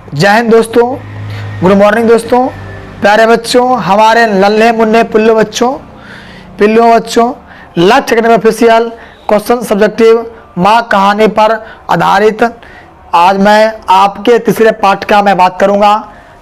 जय हिंद दोस्तों, good morning दोस्तों, प्यारे बच्चों, हमारे नन्हे मुन्ने पिल्लों बच्चों, लक्ष्य एकेडमी ऑफिशियल क्वेश्चन सब्जेक्टिव माँ कहानी पर आधारित आज मैं आपके तीसरे पाठ का मैं बात करूंगा।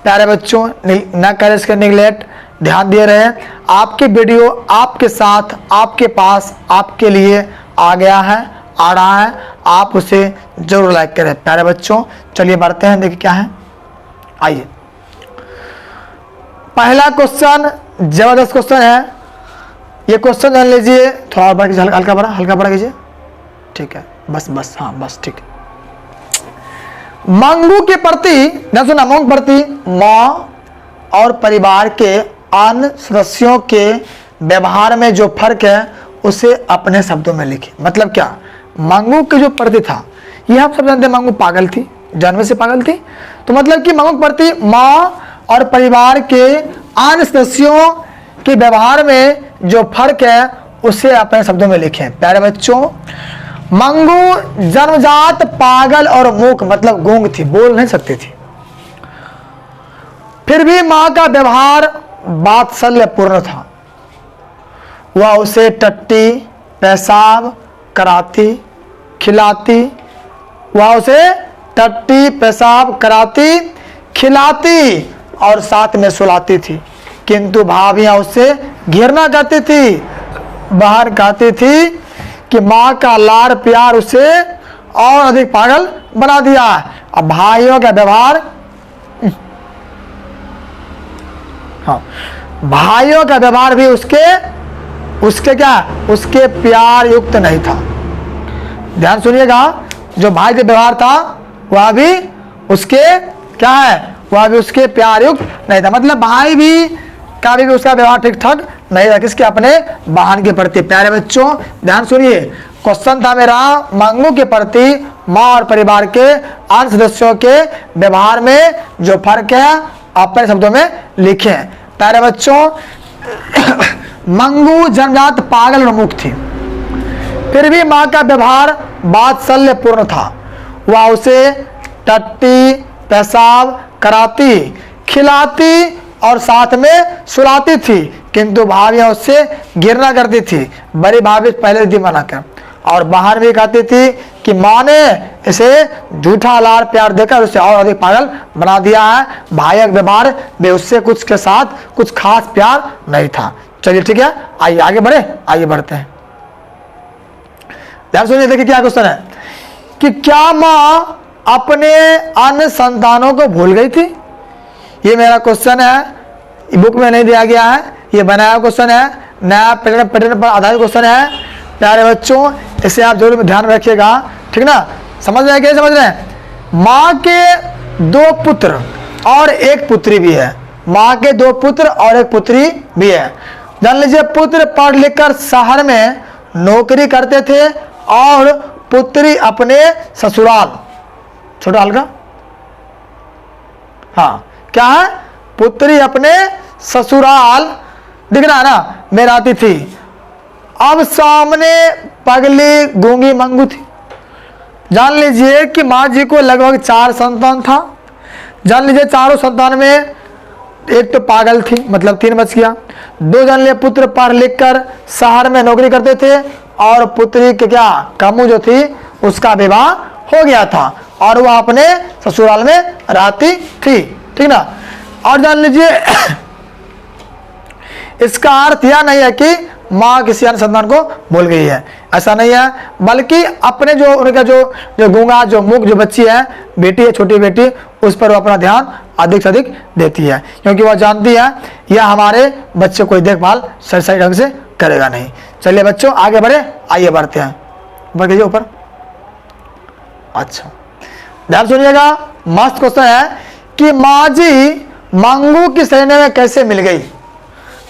प्यारे बच्चों, न करें इसके निगलेक्ट, ध्यान दिए रहे। आपकी वीडियो आपके साथ, आपके पास, आपके लिए आ रहा है, आप उसे जरूर लाइक करें। प्यारे बच्चों, चलिए बढ़ते हैं, देखिए क्या है। आइए, पहला क्वेश्चन जबरदस्त क्वेश्चन है। ये क्वेश्चन जान लीजिए, थोड़ा और बढ़ कीजिए, हल्का बड़ा कीजिए, ठीक है, बस हाँ, बस ठीक है। मंगू के प्रति न सुना, मंगू के प्रति माँ और परिवार के अन्य सदस्यों के व्यवहार में जो फर्क है उसे अपने शब्दों में लिखिए। मतलब क्या, मंगू के जो प्रति था, ये हम सब जानते हैं, मंगू पागल थी, जन्म से पागल थी। तो मतलब कि मंगू के प्रति माँ और परिवार के अन्य सदस्यों के व्यवहार में जो फर्क है उसे अपने शब्दों में लिखें। प्यारे बच्चों, मंगू जन्मजात पागल और मूक मतलब गूंग थी, बोल नहीं सकती थी। फिर भी माँ का व्यवहार वात्सल्यपूर्ण था। वह उसे टट्टी, पेशाब कराती, खिलाती, और साथ में सुलाती थी। किंतु भाभियां उससे घृणा करती थी, बाहर कहती थी कि माँ का लाड़ प्यार उसे और अधिक पागल बना दिया। अब भाइयों का व्यवहार, हाँ, भाइयों का व्यवहार भी उसके प्यार युक्त नहीं था। ध्यान सुनिएगा, जो भाई का व्यवहार था वह भी उसके क्या है, वह भी उसके प्यार युक्त नहीं था। मतलब भाई भी का भी उसका व्यवहार ठीक ठाक नहीं था, किसके, अपने बहन के प्रति। प्यारे बच्चों, ध्यान सुनिए, क्वेश्चन था मेरा, मंगू के प्रति माँ और परिवार के अन्य सदस्यों के व्यवहार में जो फर्क है अपने शब्दों में लिखें। प्यारे बच्चों, मंगू जन्मजात पागल और मूक थी, फिर भी माँ का व्यवहार वात्सल्यपूर्ण था। वह उसे टट्टी, पेशाब कराती, खिलाती और साथ में सुलाती थी। किंतु भाभियां उससे घृणा करती थी। बड़ी भाभी पहले थी मना कर, और बाहर भी कहती थी कि माँ ने इसे झूठा लाड़ प्यार देकर उसे और अधिक पागल बना दिया है। भाई व्यवहार में उससे कुछ के साथ कुछ खास प्यार नहीं था। चलिए ठीक है, आइए आगे बढ़ते हैं। ध्यान सुनिए, देखिए क्या क्वेश्चन है कि क्या माँ अपने अन्य संतानों को भूल गई थी। ये मेरा क्वेश्चन है, बुक में नहीं दिया गया है, ये बनाया क्वेश्चन है, नया पैटर्न पर आधारित क्वेश्चन है। प्यारे बच्चों, इसे आप जरूर ध्यान में रखिएगा, ठीक ना। समझ रहे हैं, क्या समझ रहे हैं। माँ के 2 पुत्र और 1 पुत्री भी है। माँ के 2 पुत्र और 1 पुत्री भी है। जान लीजिए, पुत्र पढ़ लिख कर शहर में नौकरी करते थे और पुत्री अपने ससुराल, छोटा हल्का, हाँ, क्या है, पुत्री अपने ससुराल, दिख रहा है ना, में रहती थी। अब सामने पगली गूंगी मंगू थी। जान लीजिए कि माँ जी को लगभग 4 संतान था। जान लीजिए, चारों संतान में एक तो पागल थी, मतलब 3 बच गया। 2 जान लिए पुत्र पढ़ लिख कर शहर में नौकरी करते थे, और पुत्री के क्या, कामू जो थी उसका विवाह हो गया था और वह अपने ससुराल में रहती थी, ठीक ना। और जान लीजिए, इसका अर्थ यह नहीं है कि माँ किसी अन्य संतान को भूल गई है, ऐसा नहीं है, बल्कि अपने जो उनका जो गूंगा, जो मूक जो बच्ची है, बेटी है, छोटी बेटी, उस पर वो अपना ध्यान अधिक से अधिक देती है, क्योंकि वह जानती है यह हमारे बच्चे को देखभाल सही ढंग से करेगा नहीं। चलिए बच्चों, आगे आइए बढ़ते हैं, बढ़ लीजिए ऊपर। अच्छा, ध्यान सुनिएगा, मस्त क्वेश्चन है कि माँ जी मंगू की सैन्य में कैसे मिल गई।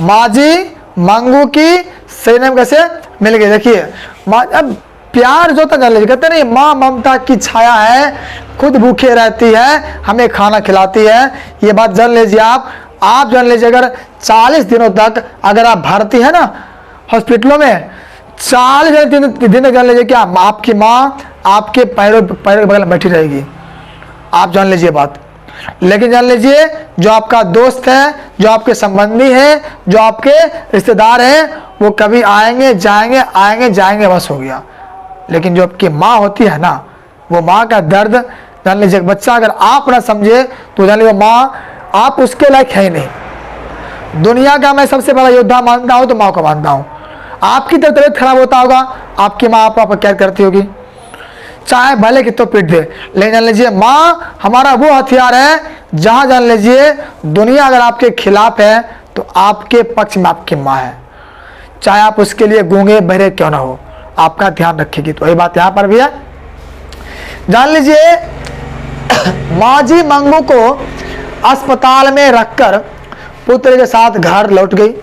माँ जी मंगू की सैन्य में कैसे मिल गई। देखिए, माँ, अब प्यार जो था, जान लीजिए, कहते नहीं, माँ ममता की छाया है, खुद भूखे रहती है, हमें खाना खिलाती है। ये बात जान लीजिए, आप जान लीजिए, अगर 40 दिनों तक अगर आप भर्ती है ना हॉस्पिटलों में, 40 दिन जान लीजिए क्या, आपकी माँ आपके पैरों के बगल में बैठी रहेगी। आप जान लीजिए बात। लेकिन जान लीजिए जो आपका दोस्त है, जो आपके संबंधी है, जो आपके रिश्तेदार हैं, वो कभी आएंगे जाएंगे आएंगे जाएंगे, बस हो गया। लेकिन जो आपकी माँ होती है ना, वो माँ का दर्द जान लीजिए। बच्चा अगर आप ना समझे तो जान लीजिए माँ आप उसके लायक है ही नहीं। दुनिया का मैं सबसे बड़ा योद्धा मानता हूँ तो माँ को मानता हूँ। आपकी तबीयत खराब होता होगा, आपकी माँ आपको केयर करती होगी, चाहे भले कितो पीट दे, लेकिन जान लीजिए माँ हमारा वो हथियार है जहाँ जान लीजिए दुनिया अगर आपके खिलाफ है तो आपके पक्ष में आपकी माँ है, चाहे आप उसके लिए गूंगे बहरे क्यों ना हो, आपका ध्यान रखेगी। तो वही बात यहाँ पर भी है। जान लीजिए माँ जी मंगू को अस्पताल में रखकर पुत्र के साथ घर लौट गई।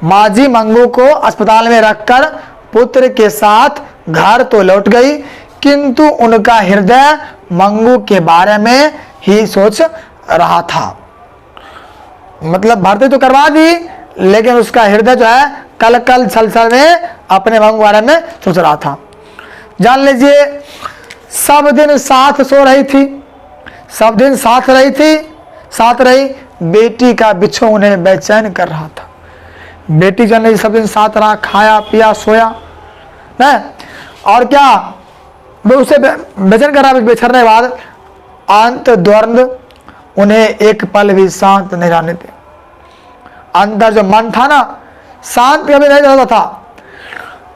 माँ जी मंगू को अस्पताल में रखकर पुत्र के साथ घर तो लौट गई, किंतु उनका हृदय मंगू के बारे में ही सोच रहा था। मतलब भर्ती तो करवा दी, लेकिन उसका हृदय जो है कल कल छल में अपने मंगू के बारे में सोच रहा था। जान लीजिए सब दिन साथ सो रही थी, सब दिन साथ रही थी, साथ रही। बेटी का बिछो उन्हें बेचैन कर रहा था। बेटी जान लीजिए सब दिन साथ रहा, खाया पिया सोया है, और क्या वो उसे बेचैन कर रहा। बिछड़ने के बाद अंत द्वंद उन्हें एक पल भी शांत नहीं रहने थे। अंदर जो मन था ना, शांत कभी नहीं रहता था।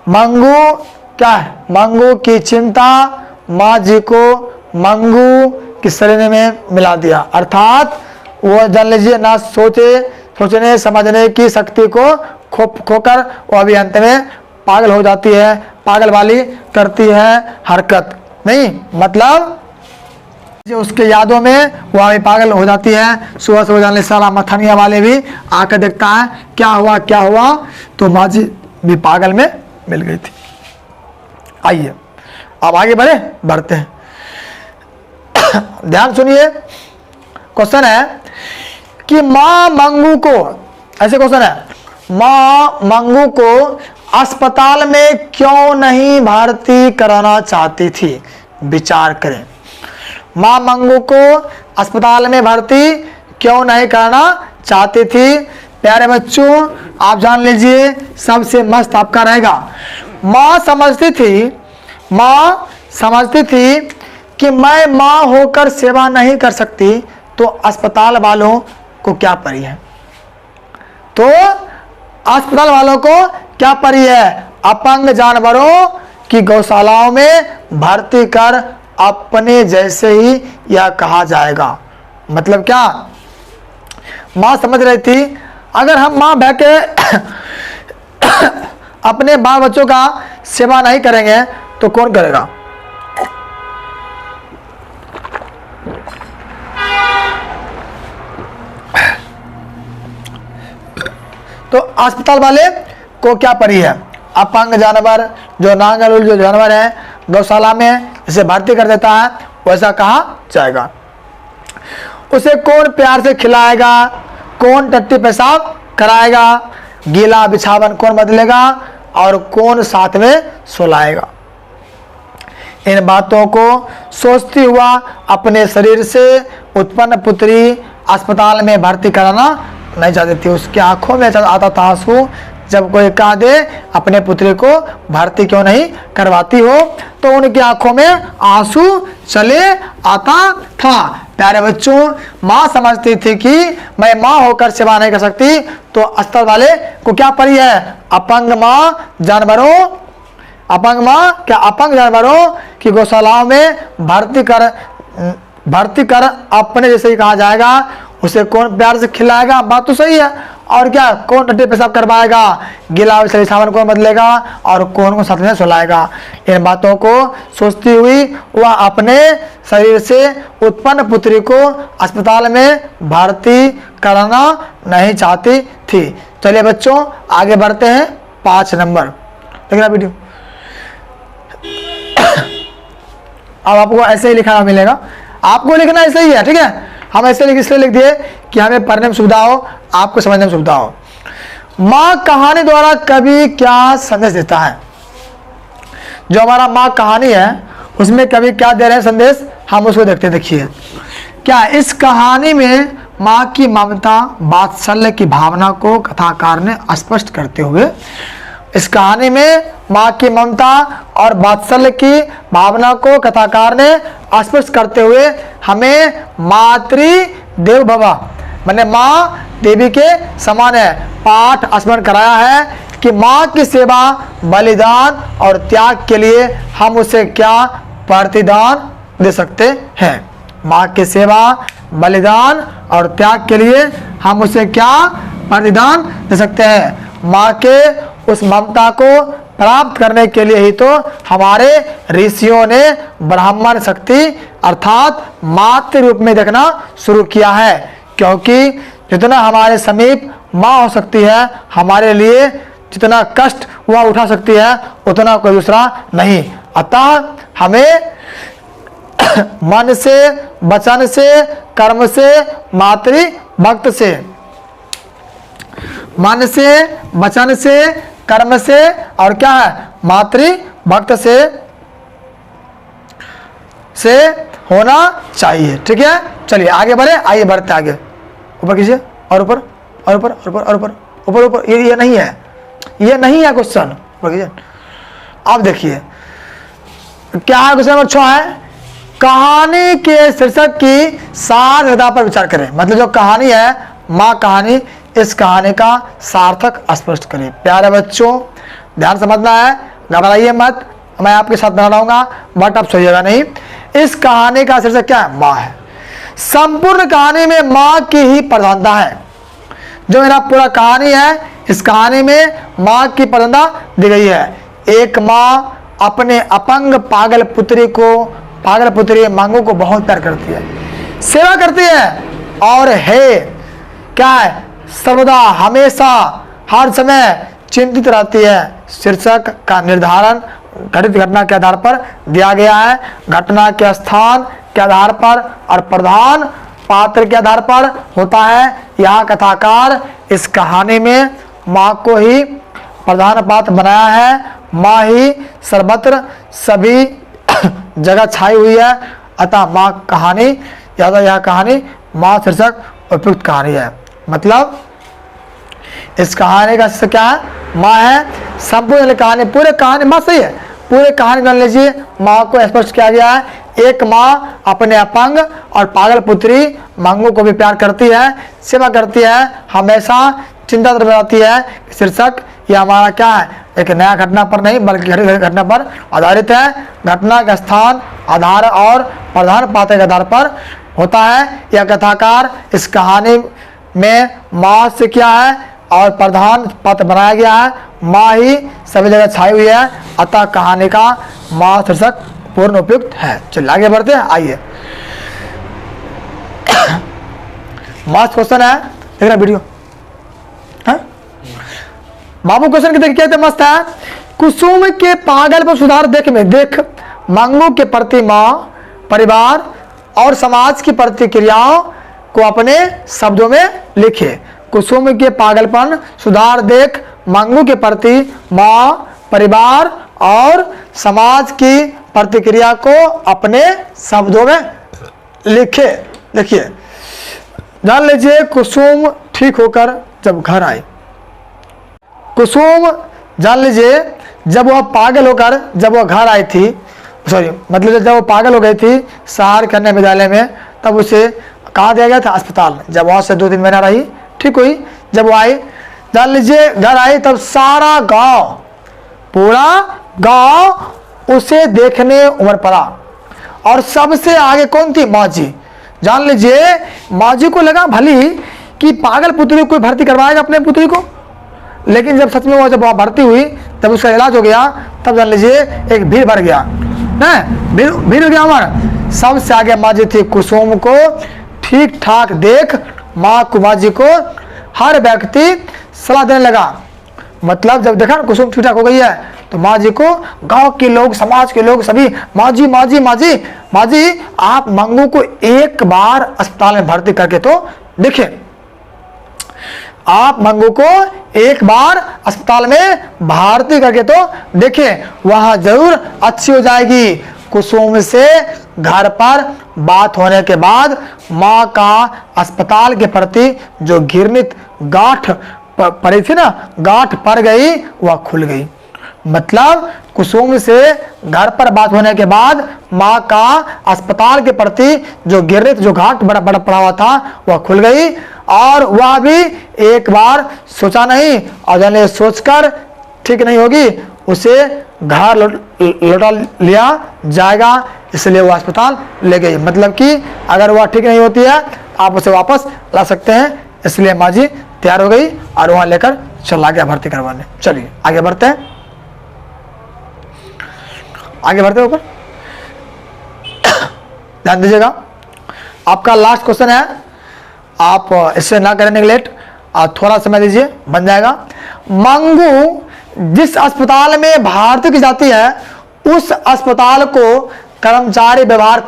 मंगू क्या है, मंगू की चिंता माँ जी को मंगू की शरीर में मिला दिया, अर्थात वो जान लीजिए ना सोचने समझने की शक्ति को खोकर वो अभी अंत में पागल हो जाती है, पागल वाली करती है हरकत। नहीं मतलब उसके यादों में वो अभी पागल हो जाती है। सुबह सुबह जान लीजिए सारा मथनिया वाले भी आकर देखता है क्या हुआ क्या हुआ, तो माँ जी भी पागल में मिल गई थी। आइए अब आगे बढ़ते हैं। ध्यान सुनिए, क्वेश्चन है कि मां मंगू को, ऐसे क्वेश्चन है, मां मंगू को अस्पताल में क्यों नहीं भर्ती कराना चाहती थी? विचार करें। मां मंगू को अस्पताल में भर्ती क्यों नहीं कराना चाहती थी? प्यारे बच्चों आप जान लीजिए सबसे मस्त आपका रहेगा। मां समझती थी कि मैं मां होकर सेवा नहीं कर सकती, तो अस्पताल वालों को क्या परी है? तो अस्पताल वालों को क्या परी है? अपंग जानवरों की गौशालाओं में भर्ती कर अपने जैसे ही यह कहा जाएगा। मतलब क्या, मां समझ रही थी अगर हम मां बह के अपने बाल बच्चों का सेवा नहीं करेंगे तो कौन करेगा? तो अस्पताल वाले को क्या परी है? अपंग जानवर जो नांगल जो जानवर है गौशाला में इसे भर्ती कर देता है, वैसा कहा जाएगा। उसे कौन प्यार से खिलाएगा, कौन टट्टी पेशाब कराएगा, गीला बिछावन कौन बदलेगा और कौन साथ में सुलाएगा? इन बातों को सोचती हुआ अपने शरीर से उत्पन्न पुत्री अस्पताल में भर्ती कराना नहीं चाहती थी। उसकी आंखों में आता था आंसू जब कोई कह दे अपने पुत्री को भर्ती क्यों नहीं करवाती हो, तो उनकी आंखों में आंसू चले आता था। प्यारे बच्चों माँ समझती थी कि मैं माँ होकर सेवा नहीं कर सकती, तो अस्पताल वाले को क्या परी है? अपंग माँ जानवरों, अपंग माँ क्या अपंग जानवरों की गौशालाओं में भर्ती कर अपने जैसे ही कहा जाएगा। उसे कौन प्यार से खिलाएगा? बात तो सही है। और क्या, कौन टट्टी पेशाब करवाएगा, गीला सावन कौन बदलेगा और कौन को साथ में सुलाएगा? इन बातों को सोचती हुई वह अपने शरीर से उत्पन्न पुत्री को अस्पताल में भर्ती कराना नहीं चाहती थी। चलिए बच्चों आगे बढ़ते हैं। 5 नंबर देखना वीडियो। अब आपको ऐसे ही लिखना मिलेगा, आपको लिखना ऐसे ही है, ठीक है। हम ऐसे इसलिए लिख दिए कि हमें पढ़ने में सुविधा हो, आपको समझने में सुविधा हो। माँ कहानी द्वारा कवि क्या संदेश देता है? जो हमारा माँ कहानी है उसमें कवि क्या दे रहे हैं संदेश, हम उसको देखते। देखिए क्या इस कहानी में माँ की ममता वात्सल्य की भावना को कथाकार ने स्पष्ट करते हुए, इस कहानी में माँ की ममता और वात्सल्य की भावना को कथाकार ने स्पष्ट करते हुए हमें मातृ देव भव माने माँ देवी के समान है पाठ स्मरण कराया है कि माँ की सेवा, बलिदान और त्याग के लिए हम उसे क्या प्रतिदान दे सकते हैं। माँ की सेवा, बलिदान और त्याग के लिए हम उसे क्या प्रतिदान दे सकते हैं। माँ के उस ममता को प्राप्त करने के लिए ही तो हमारे ऋषियों ने ब्राह्मण शक्ति अर्थात मातृ रूप में देखना शुरू किया है, क्योंकि जितना हमारे समीप माँ हो सकती है, हमारे लिए जितना कष्ट वह उठा सकती है उतना कोई दूसरा नहीं। अतः हमें मन से, वचन से, कर्म से, मातृ भक्त से, मन से, वचन से, कर्म से और क्या है मातृ भक्त से होना चाहिए। ठीक है, चलिए आगे बढ़े, आइए बढ़ते आगे। ऊपर कीजिए और ऊपर और ऊपर और ऊपर और ऊपर ऊपर ऊपर। ये नहीं है, ये नहीं है क्वेश्चन। ऊपर कीजिए। अब देखिए क्या है क्वेश्चन नंबर 6 है, कहानी के शीर्षक की सार्थकता पर विचार करें। मतलब जो कहानी है माँ कहानी, इस कहानी का सार्थक स्पष्ट करें। प्यारे बच्चों ध्यान समझना है, घबराइए मत, मैं आपके साथ बना रहूंगा बट आप सोइएगा नहीं। इस कहानी का शीर्षक क्या है, माँ है। संपूर्ण कहानी में माँ की ही प्रधानता है। जो मेरा पूरा कहानी है, इस कहानी में माँ की प्रधानता दी गई है। एक माँ अपने अपंग पागल पुत्री मांगू को बहुत प्यार करती है, सेवा करती है और है क्या है सर्वदा हमेशा हर समय चिंतित रहती है। शीर्षक का निर्धारण घटित घटना के आधार पर दिया गया है, घटना के स्थान के आधार पर और प्रधान पात्र के आधार पर होता है। यहाँ कथाकार इस कहानी में माँ को ही प्रधान पात्र बनाया है। माँ ही सर्वत्र सभी जगह छाई हुई है, अतः माँ कहानी यह कहानी माँ शीर्षक उपयुक्त कहानी है। मतलब इस कहानी का शीर्षक क्या है, माँ है। संपूर्ण कहानी, पूरे कहानी माँ सही है, पूरे कहानी जान लीजिए माँ को स्पष्ट किया गया है। एक माँ अपने अपंग और पागल पुत्री मांगू को भी प्यार करती है, सेवा करती है, हमेशा चिंता रहती है। शीर्षक यह हमारा क्या है, एक नया घटना पर नहीं बल्कि घटित घटना पर आधारित है। घटना का स्थान, आधार और प्रधान पात्र के आधार पर होता है। यह कथाकार इस कहानी में माँ से क्या है और प्रधान पात्र बनाया गया है। माँ ही सभी जगह छाई हुई है, अतः कहानी का माँ शीर्षक पूर्ण उपयुक्त है। चलिए आगे बढ़ते हैं, आइए। मस्त क्वेश्चन है, देख रहा वीडियो है बाबू। क्वेश्चन के देखिए मस्त है। कुसुम के पागल पर सुधार देख मांगू के प्रति माँ, परिवार और समाज की प्रतिक्रियाओं को अपने शब्दों में लिखे। कुसुम के पागलपन सुधार देख मांगू के प्रति माँ, परिवार और समाज की प्रतिक्रिया को अपने शब्दों में लिखे। देखिए जान लीजिए कुसुम ठीक होकर जब घर आई, कुसुम जान लीजिए जब वह पागल होकर जब वह घर आई थी, सॉरी मतलब जब वो पागल हो गई थी शहर कन्या विद्यालय में, तब उसे कहाँ दिया गया था, अस्पताल में। जब वहाँ से 2-3 महीना रही, ठीक हुई, जब वो आई जान लीजिए घर आई, तब सारा गांव, पूरा गांव उसे देखने उमड़ पड़ा। और सबसे आगे कौन थी, माँ जी। जान लीजिए माँ जी को लगा भली कि पागल पुत्री कोई भर्ती करवाएगा अपने पुत्री को, लेकिन जब सच में वो जब भर्ती हुई, जब उसका इलाज हो गया, तब जान लीजिए एक भीड़ भर गया, भीड़ हो गया हमारा। सबसे आगे माँ जी थी। कुसुम को ठीक ठाक देख माँ कुमार जी को हर व्यक्ति सलाह देने लगा। मतलब जब देखा ना कुसुम ठीक ठाक हो गई है, तो माँ जी को गांव के लोग, समाज के लोग सभी माँ जी माँ जी माँ जी माँ जी आप मंगू को एक बार अस्पताल में भर्ती करके तो देखें, आप मंगू को एक बार अस्पताल में भर्ती करके तो देखें, वह जरूर अच्छी हो जाएगी। कुसुम से घर पर बात होने के बाद माँ का अस्पताल के प्रति जो घृणित गांठ पड़ी थी ना, गांठ पड़ गई, वह खुल गई। मतलब कुसुम से घर पर बात होने के बाद माँ का अस्पताल के प्रति जो घृणित जो गांठ बड़ा बड़ा पड़ा हुआ था वह खुल गई, और वह भी एक बार सोचा नहीं, और जब सोचकर ठीक नहीं होगी उसे घर लौटा लिया जाएगा, इसलिए वो अस्पताल ले गई। मतलब कि अगर वह ठीक नहीं होती है आप उसे वापस ला सकते हैं, इसलिए माँ जी तैयार हो गई और वहां लेकर चला गया भर्ती करवाने। चलिए आगे बढ़ते हैं, आगे बढ़ते ऊपर ध्यान दीजिएगा। आपका लास्ट क्वेश्चन है, आप इससे ना करें नेगलेक्ट, आप थोड़ा समय दीजिए, बन जाएगा। मंगू जिस अस्पताल में भर्ती की जाती है उस अस्पताल को कर्मचारी व्यवहार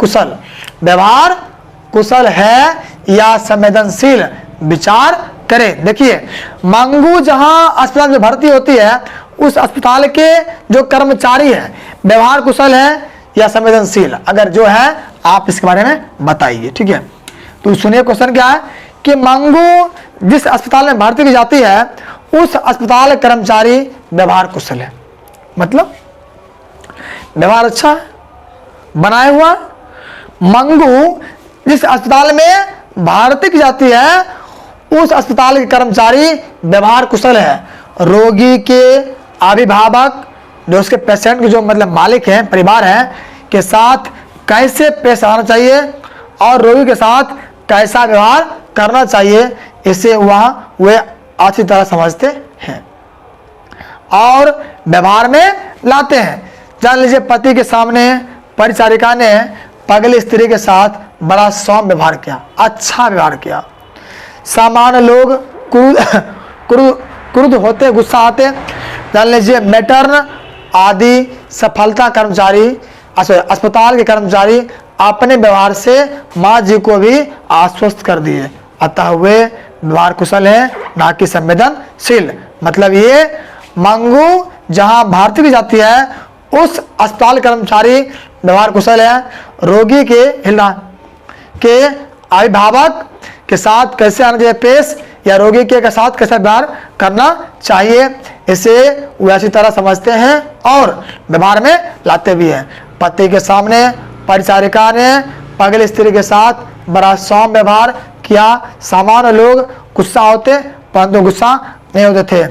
कुशल है या संवेदनशील विचार करें। देखिए, मंगू जहां अस्पताल में भर्ती होती है उस अस्पताल के जो कर्मचारी है व्यवहार कुशल है या संवेदनशील, अगर जो है आप इसके बारे में बताइए। ठीक है, तो सुनिए क्वेश्चन क्या है कि मंगू जिस अस्पताल में भर्ती की जाती है उस अस्पताल कर्मचारी व्यवहार कुशल है, मतलब व्यवहार अच्छा है, बनाए हुआ। मंगू जिस अस्पताल में भर्ती की जाती है उस अस्पताल के कर्मचारी व्यवहार कुशल है। रोगी के अभिभावक जो उसके पेशेंट के जो मतलब मालिक हैं, परिवार हैं, के साथ कैसे पेश आना चाहिए और रोगी के साथ कैसा व्यवहार करना चाहिए, इसे वे अच्छी तरह समझते हैं और व्यवहार में लाते हैं। जान लीजिए, पति के सामने परिचारिका ने पगली स्त्री के साथ बड़ा सौम्य व्यवहार किया, अच्छा व्यवहार किया। सामान्य लोग क्रुद्ध होते, गुस्सा आते। जान लीजिए, मैटर्न आदि सफलता कर्मचारी, अस्पताल के कर्मचारी अपने व्यवहार से माँ जी को भी आश्वस्त कर दिए, अतः वे व्यवहार कुशल है ना कि संवेदनशील। मतलब ये मंगू जहां भर्ती की जाती है उस अस्पताल कर्मचारी व्यवहार कुशल है। रोगी के अभिभावक के साथ कैसे आना चाहिए पेश, या रोगी के साथ कैसा व्यवहार करना चाहिए, इसे वे अच्छी तरह समझते हैं और व्यवहार में लाते भी हैं। पति के सामने परिचारिका ने पगली स्त्री के साथ बड़ा सौम्य व्यवहार किया। सामान्य लोग गुस्सा होते परंतु गुस्सा नहीं होते थे।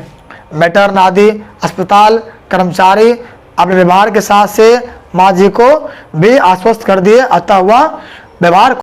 मैटर्न आदि अस्पताल कर्मचारी अपने व्यवहार के साथ से माँ जी को भी आश्वस्त कर दिए, अतः वह व्यवहार